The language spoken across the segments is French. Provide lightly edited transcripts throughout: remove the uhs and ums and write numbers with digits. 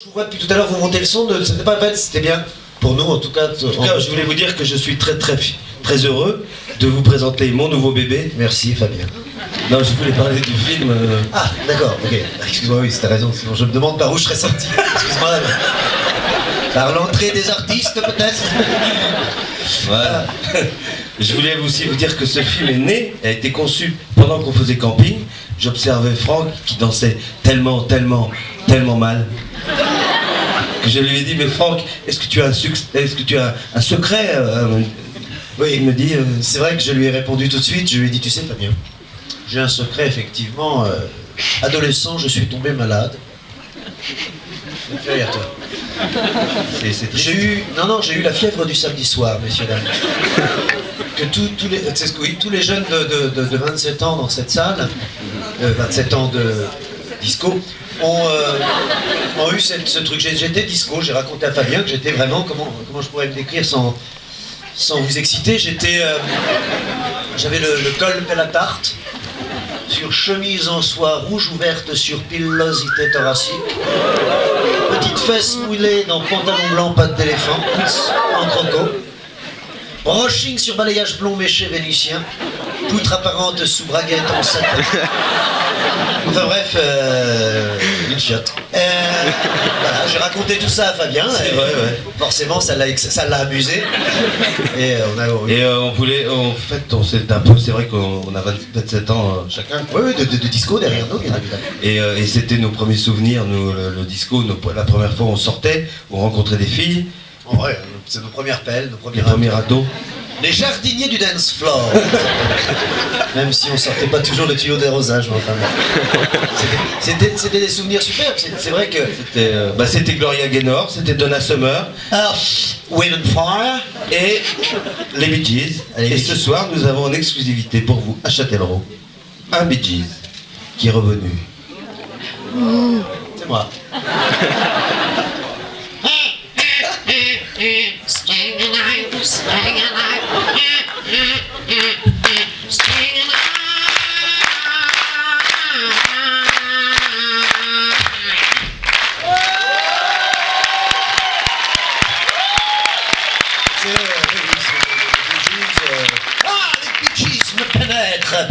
Je vous vois depuis tout à l'heure, vous montez le son, c'était pas bête, c'était bien. Pour nous, en tout cas. En tout cas, je voulais vous dire que je suis très heureux de vous présenter mon nouveau bébé. Merci Fabien. Non, je voulais parler du film. Ah, d'accord, ok. Excuse-moi, oui, c'était raison, sinon je me demande par où je serais sorti. Excuse-moi. Par l'entrée des artistes, peut-être. Voilà. Je voulais aussi vous dire que ce film est né, a été conçu pendant qu'on faisait camping. J'observais Franck qui dansait tellement mal. Que je lui ai dit, mais Franck, est-ce que tu as un secret Oui, il me dit, c'est vrai que je lui ai répondu tout de suite, je lui ai dit, tu sais Fabien, j'ai un secret, effectivement, adolescent, je suis tombé malade. Ça me fait rire, toi. J'ai eu la fièvre du samedi soir, messieurs, dames. Que tous les jeunes de 27 ans dans cette salle, 27 ans de disco, ont eu ce truc. J'étais disco, j'ai raconté à Fabien que j'étais vraiment, comment je pourrais me décrire sans vous exciter, j'avais le col pelle à tarte, sur chemise en soie rouge ouverte sur pilosité thoracique, petite fesse moulée dans pantalon blanc patte d'éléphant, en croco, brushing sur balayage blond méché vénitien, poutre apparente sous braguette en satin. Enfin bref, une chiotte. Voilà, j'ai raconté tout ça à Fabien. C'est vrai, ouais. Forcément, ça l'a amusé. Et on voulait, en fait, c'est un peu, c'est vrai qu'on a 27 ans chacun. Oui, de disco derrière nous, bien évidemment. Et c'était nos premiers souvenirs, nous, le disco. La première fois, on sortait, on rencontrait des filles. En vrai, c'est nos premières pelles, nos premiers ados. Les jardiniers du dance floor. Même si on sortait pas toujours le tuyau d'arrosage, mais enfin. C'était des souvenirs superbes. C'est vrai que. C'était Gloria Gaynor, c'était Donna Summer. Wind and Fire. Et les Bee Gees. Et ce soir, nous avons en exclusivité pour vous, à Châtellerault, un Bee Gees qui est revenu. C'est moi.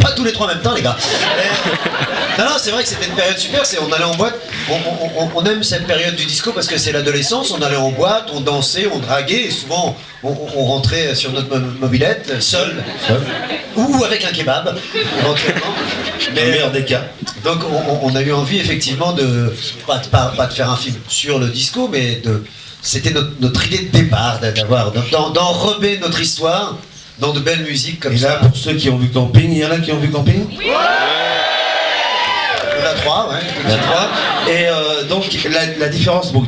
Pas tous les trois en même temps, les gars. Non, c'est vrai que c'était une période super. On allait en boîte. On aime cette période du disco parce que c'est l'adolescence. On allait en boîte, on dansait, on draguait. Et souvent, on rentrait sur notre mobilette, seul. Ou avec un kebab, éventuellement. Mais le meilleur des cas. Donc, on a eu envie, effectivement, pas de faire un film sur le disco, mais c'était notre idée de départ, d'enrober notre histoire dans de belles musiques comme ça. Et là, pour ceux qui ont vu Camping, il y en a qui ont vu Camping ? Oui. Il y en a trois, ouais. Il y en a trois. Et donc, la différence, bon,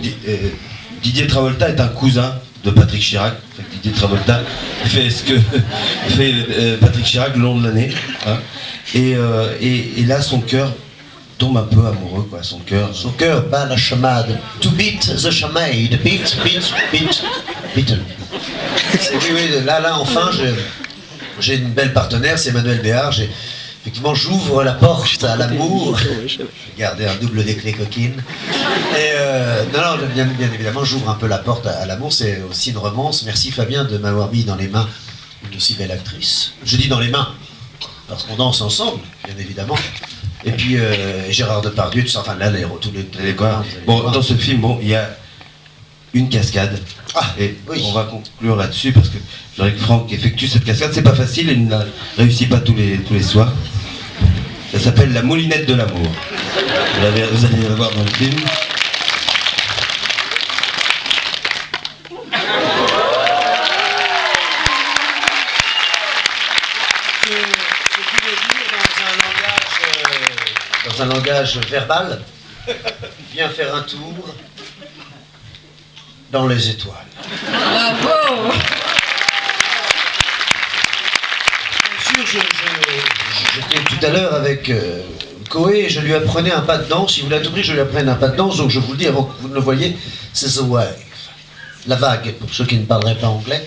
Didier Travolta est un cousin de Patrick Chirac. Didier Travolta fait ce que fait Patrick Chirac le long de l'année. Hein. Et là, son cœur tombe un peu amoureux, quoi. Son cœur bat la chamade. To beat the chamade. Beat. Oui, là, enfin, j'ai une belle partenaire, c'est Emmanuel Béard. Effectivement, j'ouvre la porte à l'amour. J'ai gardé un double des clés coquines. Et bien évidemment, j'ouvre un peu la porte à l'amour. C'est aussi une romance. Merci Fabien de m'avoir mis dans les mains une aussi belle actrice. Je dis dans les mains, parce qu'on danse ensemble, bien évidemment. Et puis Gérard Depardieu, tout ça, enfin là, tous les gars. Bon, dans ce film, il y a une cascade. Et oui. On va conclure là-dessus parce que je voudrais que Franck effectue cette cascade. C'est pas facile, il ne la réussit pas tous les soirs. Ça s'appelle la moulinette de l'amour. Vous allez la voir dans le film. Dans un langage verbal, viens faire un tour dans les étoiles. Bravo! Bien sûr, j'étais tout à l'heure avec Koé et je lui apprenais un pas de danse. Si vous voulez à tout prix, je lui apprenne un pas de danse. Donc je vous le dis avant que vous ne le voyez, c'est The Wave. La vague, pour ceux qui ne parleraient pas anglais.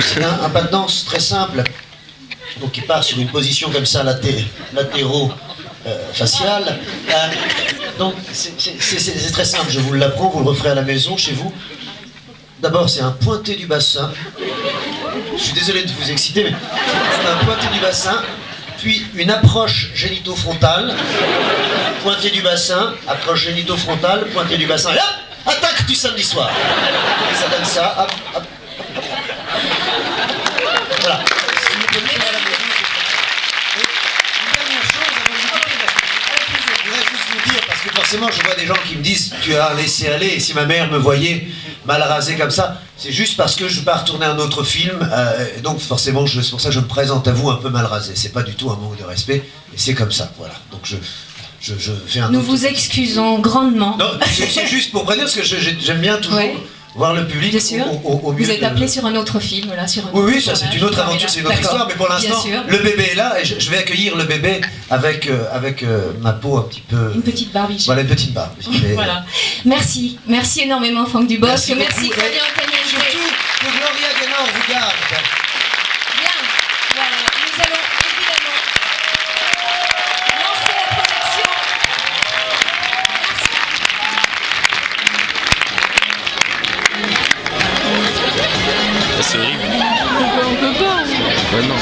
C'est un pas de danse très simple. Donc il part sur une position comme ça, latéraux, facial. Donc c'est très simple, je vous l'apprends, vous le referez à la maison, chez vous. D'abord, c'est un pointé du bassin. Je suis désolé de vous exciter, mais c'est un pointé du bassin. Puis une approche génito-frontale. Pointé du bassin, approche génito-frontale, pointé du bassin. Et hop, attaque du samedi soir. Et ça donne ça, hop, hop. Voilà. Si vous pouvez le faire à la maison, c'est une dernière chose avant de vous quitter, je voudrais juste vous dire, parce que forcément je vois des gens qui me disent tu as laissé aller, et si ma mère me voyait mal rasé comme ça, c'est juste parce que je pars tourner un autre film, et donc forcément c'est pour ça que je me présente à vous un peu mal rasé. C'est pas du tout un manque de respect, et c'est comme ça, voilà. Donc je fais un Nous autre vous film. excusons grandement. Non, c'est juste pour prévenir, parce que j'aime bien toujours Ouais. voir le public Bien sûr. au mieux Vous êtes de- appelé sur un autre film, là, sur un Oui, autre oui, ça c'est tournage. une autre aventure, c'est une autre D'accord. histoire, mais pour l'instant, Bien sûr. le bébé est là, et je vais accueillir le bébé avec ma peau un petit peu... Une petite barbiche. Voilà, une petite barbe. Mais- Voilà. Merci. Merci énormément, Franck Dubosc. Merci Merci, beaucoup. Claudia Antognel. Surtout que Gloria Gaynor vous garde. Bien. Voilà. Nous allons évidemment lancer la projection. C'est horrible. On peut pas. Ouais, non.